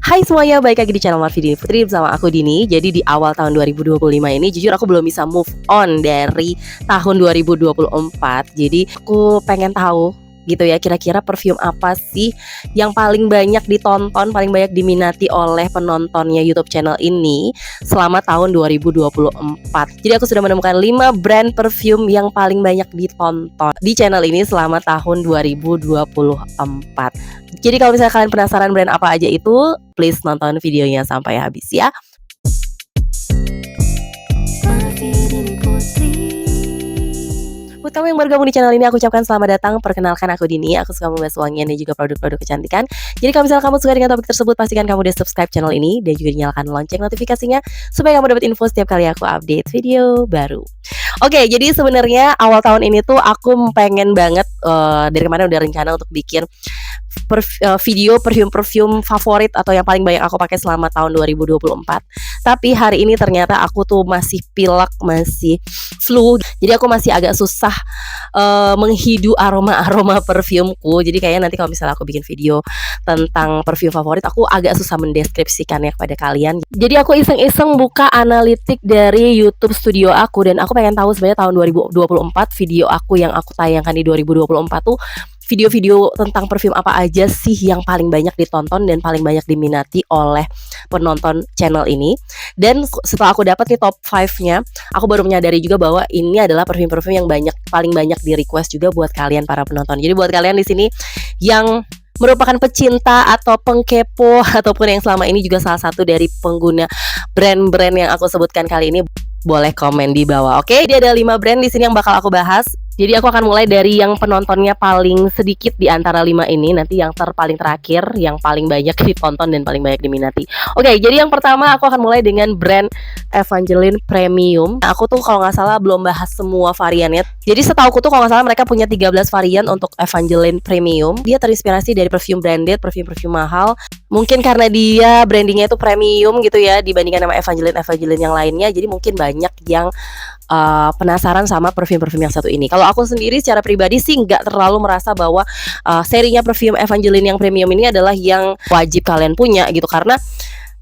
Hai semuanya, balik lagi di channel Marvi Dini Putri bersama aku Dini. Jadi di awal tahun 2025 ini jujur aku belum bisa move on dari tahun 2024. Jadi aku pengen tahu gitu ya, kira-kira perfume apa sih yang paling banyak ditonton, paling banyak diminati oleh penontonnya YouTube channel ini selama tahun 2024. Jadi aku sudah menemukan 5 brand perfume yang paling banyak ditonton di channel ini selama tahun 2024. Jadi kalau misalnya kalian penasaran brand apa aja itu, please nonton videonya sampai habis ya. Buat kamu yang baru gabung di channel ini, aku ucapkan selamat datang. Perkenalkan, aku Dini. Aku suka membahas wangian dan juga produk-produk kecantikan. Jadi kalau misalnya kamu suka dengan topik tersebut, pastikan kamu udah subscribe channel ini dan juga nyalakan lonceng notifikasinya supaya kamu dapat info setiap kali aku update video baru. Oke, jadi sebenarnya awal tahun ini tuh aku pengen banget dari kemarin udah rencana untuk bikin video perfume favorit atau yang paling banyak aku pakai selama tahun 2024. Tapi hari ini ternyata aku tuh masih pilek, masih flu. Jadi aku masih agak susah menghidu aroma-aroma parfumku. Jadi kayaknya nanti kalau misalnya aku bikin video tentang perfume favorit, aku agak susah mendeskripsikannya kepada kalian. Jadi aku iseng-iseng buka analitik dari YouTube studio aku dan aku pengen tahu sebenarnya tahun 2024 video aku yang aku tayangkan di 2024 tuh video-video tentang perfume apa aja sih yang paling banyak ditonton dan paling banyak diminati oleh penonton channel ini. Dan setelah aku dapat nih top 5-nya, aku baru menyadari juga bahwa ini adalah perfume-perfume yang paling banyak di request juga buat kalian para penonton. Jadi buat kalian di sini yang merupakan pecinta atau pengkepo ataupun yang selama ini juga salah satu dari pengguna brand-brand yang aku sebutkan kali ini, boleh komen di bawah. Oke, dia ada 5 brand di sini yang bakal aku bahas. Jadi aku akan mulai dari yang penontonnya paling sedikit di antara 5 ini. Nanti yang paling terakhir, yang paling banyak ditonton dan paling banyak diminati. Oke, jadi yang pertama aku akan mulai dengan brand Evangeline Premium. Aku tuh kalau nggak salah belum bahas semua variannya. Jadi setauku tuh kalau nggak salah mereka punya 13 varian untuk Evangeline Premium. Dia terinspirasi dari perfume branded, perfume mahal. Mungkin karena dia brandingnya itu premium gitu ya dibandingkan sama Evangeline yang lainnya. Jadi mungkin banyak yang penasaran sama perfume-perfume yang satu ini. Kalau aku sendiri secara pribadi sih nggak terlalu merasa bahwa serinya perfume Evangeline yang premium ini adalah yang wajib kalian punya gitu, karena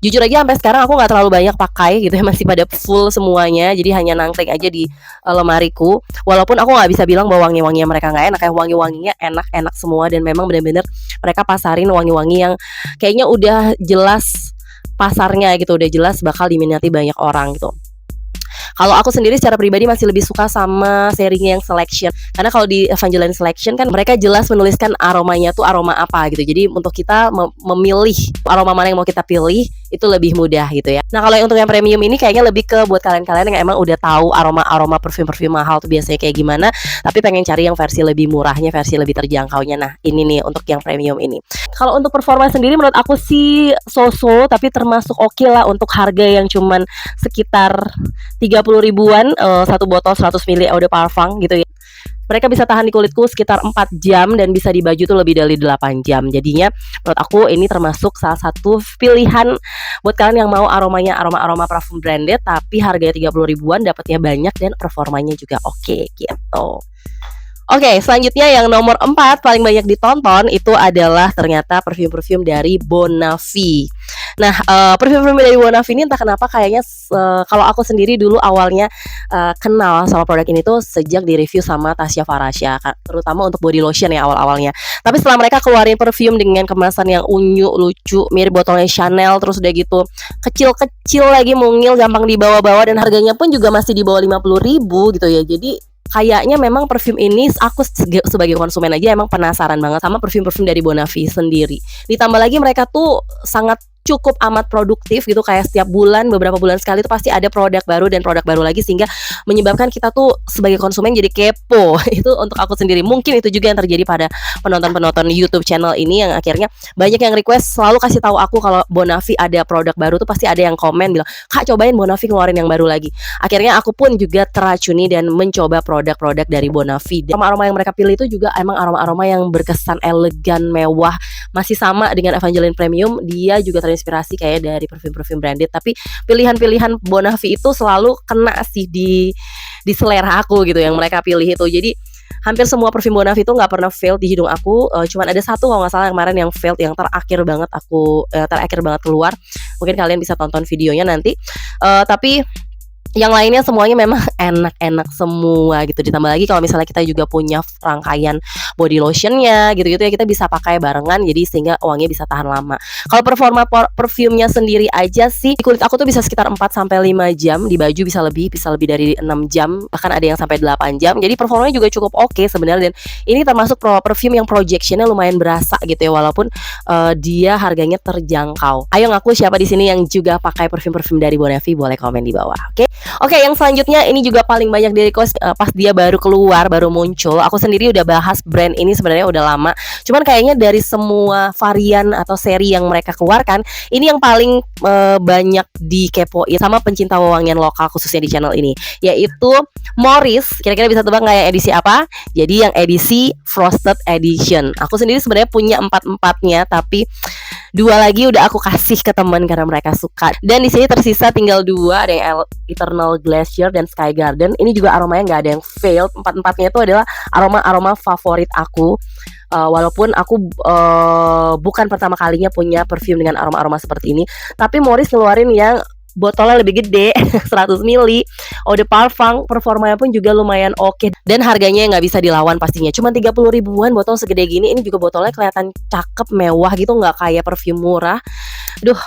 jujur aja sampai sekarang aku nggak terlalu banyak pakai gitu ya, masih pada full semuanya, jadi hanya nangkring aja di lemariku. Walaupun aku nggak bisa bilang bahwa wangi-wanginya mereka nggak enak, kayak wangi-wanginya enak-enak semua dan memang benar-benar mereka pasarin wangi-wangi yang kayaknya udah jelas pasarnya gitu, udah jelas bakal diminati banyak orang gitu. Kalau aku sendiri secara pribadi masih lebih suka sama serinya yang Selection. Karena kalau di Evangeline Selection kan mereka jelas menuliskan aromanya tuh aroma apa gitu. Jadi untuk kita memilih aroma mana yang mau kita pilih itu lebih mudah gitu ya. Nah kalau yang untuk yang premium ini kayaknya lebih ke buat kalian-kalian yang emang udah tahu aroma-aroma perfume mahal tuh biasanya kayak gimana, tapi pengen cari yang versi lebih murahnya, versi lebih terjangkaunya. Nah ini nih untuk yang premium ini. Kalau untuk performa sendiri menurut aku sih so-so, tapi termasuk oke lah untuk harga yang cuman sekitar 30 ribuan, satu botol 100 ml eau de parfum gitu ya. Mereka bisa tahan di kulitku sekitar 4 jam dan bisa di baju tuh lebih dari 8 jam. Jadinya menurut aku ini termasuk salah satu pilihan buat kalian yang mau aromanya aroma-aroma parfum branded tapi harganya 30 ribuan, dapatnya banyak dan performanya juga oke gitu. Oke, selanjutnya yang nomor 4 paling banyak ditonton itu adalah ternyata perfume-perfume dari Bonafide. Nah, perfume-perfume dari Bonafide ini entah kenapa kayaknya kalau aku sendiri dulu awalnya kenal sama produk ini tuh sejak di review sama Tasya Farasya, terutama untuk body lotion ya awal-awalnya. Tapi setelah mereka keluarin perfume dengan kemasan yang unyu, lucu, mirip botolnya Chanel, terus udah gitu kecil-kecil lagi, mungil, gampang dibawa-bawa dan harganya pun juga masih di bawah 50.000 gitu ya. Jadi kayaknya memang perfume ini aku sebagai konsumen aja emang penasaran banget sama perfume-perfume dari Bonafide sendiri. Ditambah lagi mereka tuh sangat cukup amat produktif gitu, kayak setiap bulan, beberapa bulan sekali tuh pasti ada produk baru dan produk baru lagi, sehingga menyebabkan kita tuh sebagai konsumen jadi kepo. Itu untuk aku sendiri. Mungkin itu juga yang terjadi pada penonton-penonton YouTube channel ini yang akhirnya banyak yang request selalu kasih tahu aku kalau Bonafide ada produk baru tuh pasti ada yang komen bilang, "Kak, cobain Bonafide ngeluarin yang baru lagi." Akhirnya aku pun juga teracuni dan mencoba produk-produk dari Bonafide. Aroma-aroma yang mereka pilih itu juga emang aroma-aroma yang berkesan elegan, mewah, masih sama dengan Evangeline Premium. Dia juga terinspirasi kayak dari perfume-perfume branded, tapi pilihan-pilihan Bonafide itu selalu kena sih di selera aku gitu yang mereka pilih itu. Jadi hampir semua perfume Bonaf itu nggak pernah fail di hidung aku. Cuman ada satu kalau nggak salah yang kemarin yang failed, yang terakhir banget keluar. Mungkin kalian bisa tonton videonya nanti. Tapi yang lainnya semuanya memang enak-enak semua gitu. Ditambah lagi kalau misalnya kita juga punya rangkaian body lotionnya gitu-gitu ya, kita bisa pakai barengan, jadi sehingga wanginya bisa tahan lama. Kalau performa perfumenya sendiri aja sih, di kulit aku tuh bisa sekitar 4-5 jam, di baju bisa lebih dari 6 jam, bahkan ada yang sampai 8 jam. Jadi performanya juga cukup oke sebenarnya, dan ini termasuk perfume yang projectionnya lumayan berasa gitu ya, walaupun dia harganya terjangkau. Ayo ngaku siapa di sini yang juga pakai perfume dari Bonavi, boleh komen di bawah. Oke, yang selanjutnya ini juga paling banyak di request pas dia baru keluar, baru muncul. Aku sendiri udah bahas brand ini sebenarnya udah lama. Cuman kayaknya dari semua varian atau seri yang mereka keluarkan, ini yang paling banyak dikepoin sama pencinta wewangian lokal khususnya di channel ini, yaitu Morris. Kira-kira bisa tebak nggak ya edisi apa? Jadi yang edisi Frosted Edition. Aku sendiri sebenarnya punya 4-4-nya, tapi 2 lagi udah aku kasih ke teman karena mereka suka. Dan di sini tersisa tinggal 2, ada yang Eternal Glacier dan Sky Garden. Ini juga aromanya nggak ada yang failed. 4-4-nya itu adalah aroma-aroma favorit aku. Walaupun aku bukan pertama kalinya punya perfume dengan aroma-aroma seperti ini, tapi Morris ngeluarin yang botolnya lebih gede, 100 ml. Eau de Parfum performanya pun juga lumayan oke, dan harganya nggak bisa dilawan pastinya. Cuma 30 ribuan botol segede gini. Ini juga botolnya kelihatan cakep, mewah gitu, nggak kayak perfume murah. Duh,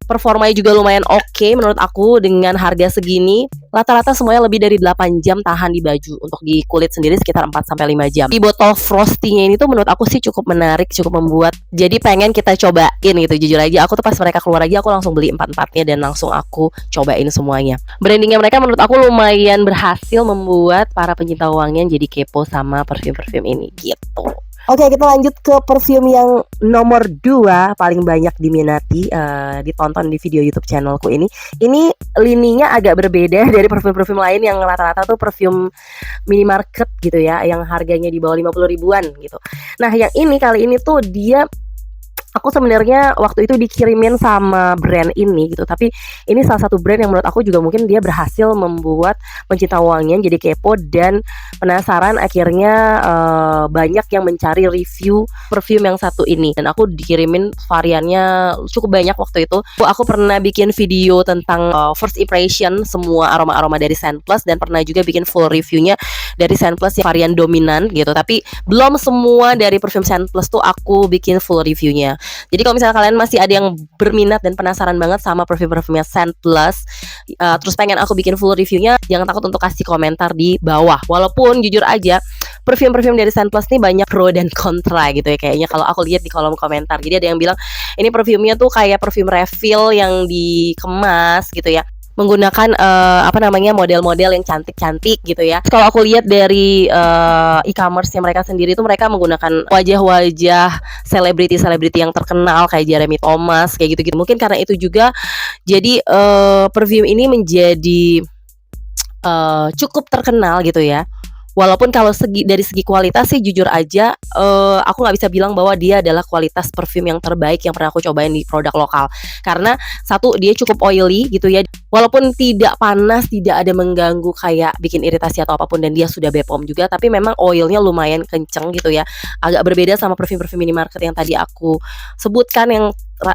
performanya juga lumayan oke menurut aku dengan harga segini. Rata-rata semuanya lebih dari 8 jam tahan di baju. Untuk di kulit sendiri sekitar 4-5 jam. Di botol Frosty-nya ini tuh menurut aku sih cukup menarik, cukup membuat jadi pengen kita cobain gitu. Jujur aja aku tuh pas mereka keluar aja aku langsung beli 4-4-nya dan langsung aku cobain semuanya. Brandingnya mereka menurut aku lumayan berhasil membuat para pencinta wangian jadi kepo sama perfume-perfume ini gitu. Oke, kita lanjut ke perfume yang nomor 2 paling banyak diminati, ditonton di video YouTube channelku ini. Ini lininya agak berbeda dari perfume-perfume lain yang rata-rata tuh perfume minimarket gitu ya, yang harganya di bawah 50 ribuan gitu. Nah, yang ini kali ini tuh dia, aku sebenarnya waktu itu dikirimin sama brand ini gitu, tapi ini salah satu brand yang menurut aku juga mungkin dia berhasil membuat pencinta wangian jadi kepo dan penasaran. Akhirnya banyak yang mencari review perfume yang satu ini, dan aku dikirimin variannya cukup banyak waktu itu. Aku pernah bikin video tentang first impression semua aroma-aroma dari Scent Plus, dan pernah juga bikin full reviewnya dari Scent Plus yang varian dominan gitu. Tapi belum semua dari perfume Scent Plus tuh aku bikin full reviewnya. Jadi kalau misalnya kalian masih ada yang berminat dan penasaran banget sama perfume-perfumenya Scent Plus, terus pengen aku bikin full reviewnya, jangan takut untuk kasih komentar di bawah. Walaupun jujur aja perfume-perfume dari Scent Plus nih banyak pro dan kontra gitu ya kayaknya kalau aku lihat di kolom komentar. Jadi ada yang bilang ini perfume-nya tuh kayak perfume refill yang dikemas gitu ya, menggunakan model-model yang cantik-cantik gitu ya. Kalau aku lihat dari e-commerce yang mereka sendiri itu mereka menggunakan wajah-wajah selebriti-selebriti yang terkenal kayak Jeremy Thomas kayak gitu-gitu. Mungkin karena itu juga jadi perfume ini menjadi cukup terkenal gitu ya. Walaupun kalau dari segi kualitas sih jujur aja aku nggak bisa bilang bahwa dia adalah kualitas perfume yang terbaik yang pernah aku cobain di produk lokal. Karena satu, dia cukup oily gitu ya. Walaupun tidak panas, tidak ada mengganggu kayak bikin iritasi atau apapun, dan dia sudah BPOM juga, tapi memang oilnya lumayan kenceng gitu ya. Agak berbeda sama perfume-perfume minimarket yang tadi aku sebutkan yang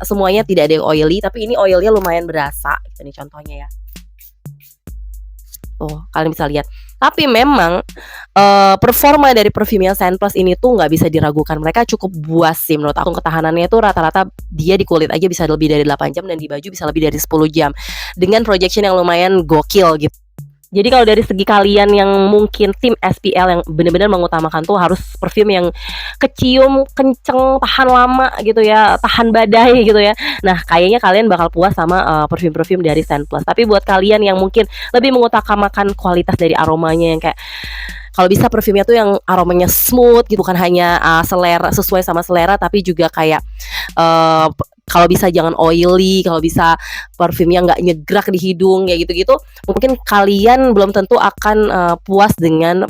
semuanya tidak ada yang oily, tapi ini oilnya lumayan berasa. Ini contohnya ya. Tuh, kalian bisa lihat. Tapi memang performa dari perfume Scent Plus ini tuh nggak bisa diragukan. Mereka cukup buas sih menurut aku. Ketahanannya tuh rata-rata dia di kulit aja bisa lebih dari 8 jam, dan di baju bisa lebih dari 10 jam. Dengan projection yang lumayan gokil gitu. Jadi kalau dari segi kalian yang mungkin tim SPL yang benar-benar mengutamakan tuh harus perfume yang kecium, kenceng, tahan lama gitu ya, tahan badai gitu ya. Nah, kayaknya kalian bakal puas sama perfume-perfume dari Scent Plus. Tapi buat kalian yang mungkin lebih mengutamakan kualitas dari aromanya, yang kayak kalau bisa perfumenya tuh yang aromanya smooth gitu, bukan hanya selera, sesuai sama selera, tapi juga kayak kalau bisa jangan oily, kalau bisa parfumnya nggak nyegrak di hidung kayak gitu-gitu, mungkin kalian belum tentu akan puas dengan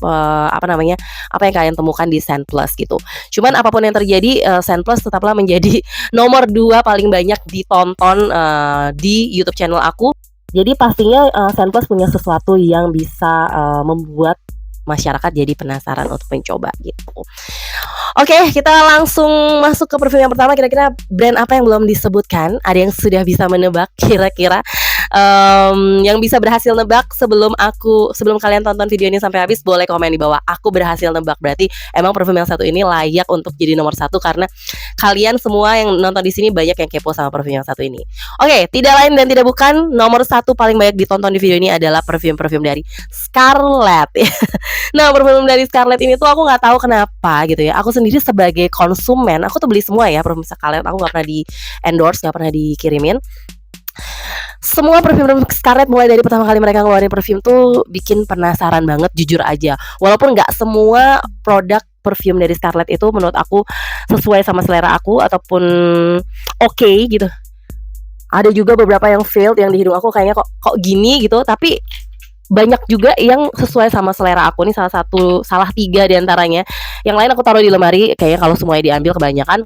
apa yang kalian temukan di Scent Plus gitu. Cuman apapun yang terjadi, Scent Plus tetaplah menjadi nomor 2 paling banyak ditonton di YouTube channel aku. Jadi pastinya Scent Plus punya sesuatu yang bisa membuat masyarakat jadi penasaran untuk mencoba gitu. Oke, kita langsung masuk ke perfume yang pertama. Kira-kira brand apa yang belum disebutkan? Ada yang sudah bisa menebak kira-kira? Yang bisa berhasil nebak sebelum kalian tonton video ini sampai habis, boleh komen di bawah. Aku berhasil nebak, berarti emang perfume yang satu ini layak untuk jadi nomor satu karena kalian semua yang nonton di sini banyak yang kepo sama perfume yang satu ini. Oke, tidak lain dan tidak bukan, nomor satu paling banyak ditonton di video ini adalah perfume dari Scarlett. Nah, perfume dari Scarlett ini tuh aku nggak tahu kenapa gitu ya. Aku sendiri sebagai konsumen, aku tuh beli semua ya perfume Scarlett. Aku nggak pernah di endorse, nggak pernah dikirimin. Semua perfume Scarlett mulai dari pertama kali mereka ngeluarin perfume tuh bikin penasaran banget, jujur aja. Walaupun nggak semua produk perfume dari Scarlett itu menurut aku sesuai sama selera aku ataupun oke gitu. Ada juga beberapa yang failed yang di hidung aku kayaknya kok gini gitu, tapi banyak juga yang sesuai sama selera aku. Nih salah 3 diantaranya. Yang lain aku taruh di lemari, kayaknya kalau semuanya diambil kebanyakan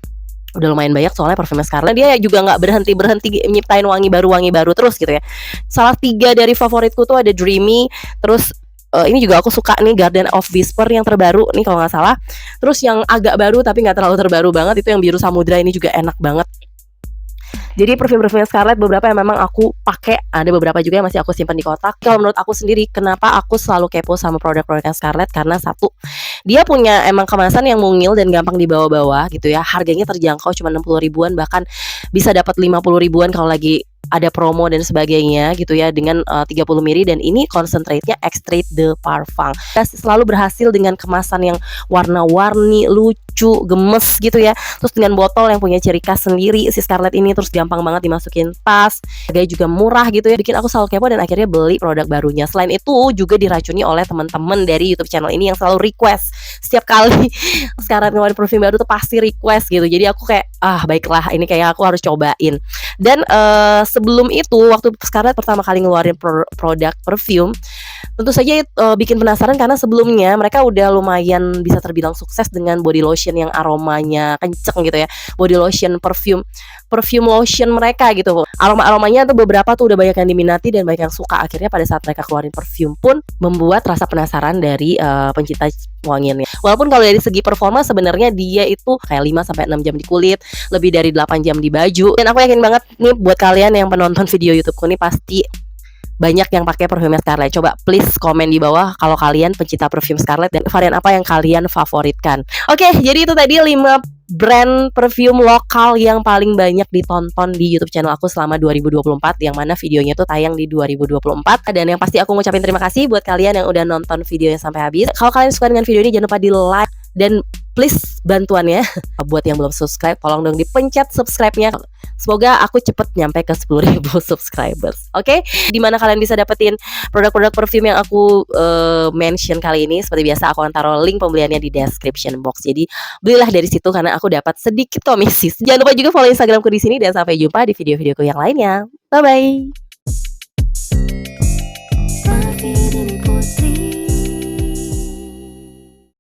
udah lumayan banyak, soalnya parfumnya Scarlett dia juga nggak berhenti nyiptain wangi baru terus gitu ya. Salah 3 dari favoritku tuh ada Dreamy, terus ini juga aku suka nih Garden of Whisper yang terbaru nih kalau nggak salah. Terus yang agak baru tapi nggak terlalu terbaru banget itu yang Biru Samudra, ini juga enak banget. Jadi perfume Scarlett beberapa yang memang aku pakai, ada beberapa juga yang masih aku simpan di kotak. Kalau menurut aku sendiri, kenapa aku selalu kepo sama produk-produk Scarlett? Karena satu, dia punya emang kemasan yang mungil dan gampang dibawa-bawa gitu ya. Harganya terjangkau, cuma 60 ribuan, bahkan bisa dapat 50 ribuan kalau lagi ada promo dan sebagainya gitu ya, dengan 30 ml, dan ini concentrate-nya Extrait de Parfum. Selalu berhasil dengan kemasan yang warna-warni, lucu, gemes gitu ya. Terus dengan botol yang punya ciri khas sendiri si Scarlett ini, terus gampang banget dimasukin tas, harganya juga murah gitu ya, bikin aku selalu kepo dan akhirnya beli produk barunya. Selain itu juga diracuni oleh teman-teman dari YouTube channel ini yang selalu request setiap kali Scarlett ngeluarin perfume baru tuh pasti request gitu. Jadi aku kayak baiklah, ini kayak aku harus cobain. Dan sebelum itu waktu Scarlett pertama kali ngeluarin produk perfume, tentu saja bikin penasaran karena sebelumnya mereka udah lumayan bisa terbilang sukses dengan body lotion yang aromanya kenceng gitu ya. Body lotion perfume lotion mereka gitu. Aromanya tuh beberapa tuh udah banyak yang diminati dan banyak yang suka. Akhirnya pada saat mereka keluarin perfume pun membuat rasa penasaran dari pencinta wangiannya. Walaupun kalau dari segi performa sebenarnya dia itu kayak 5 sampai 6 jam di kulit, lebih dari 8 jam di baju. Dan aku yakin banget nih buat kalian yang penonton video YouTubeku nih pasti banyak yang pakai perfume Scarlett. Coba please komen di bawah kalau kalian pencinta perfume Scarlett dan varian apa yang kalian favoritkan. Oke, jadi itu tadi 5 brand perfume lokal yang paling banyak ditonton di YouTube channel aku selama 2024, yang mana videonya tuh tayang di 2024. Dan yang pasti aku ngucapin terima kasih buat kalian yang udah nonton videonya sampai habis. Kalau kalian suka dengan video ini, jangan lupa di like dan please bantuannya buat yang belum subscribe, tolong dong dipencet subscribe-nya. Semoga aku cepet nyampe ke 10.000 subscribers. Oke? Dimana kalian bisa dapetin produk-produk perfume yang aku mention kali ini. Seperti biasa aku akan taruh link pembeliannya di description box. Jadi belilah dari situ karena aku dapat sedikit komisi. Jangan lupa juga follow Instagramku di sini dan sampai jumpa di video-videoku yang lainnya. Bye bye.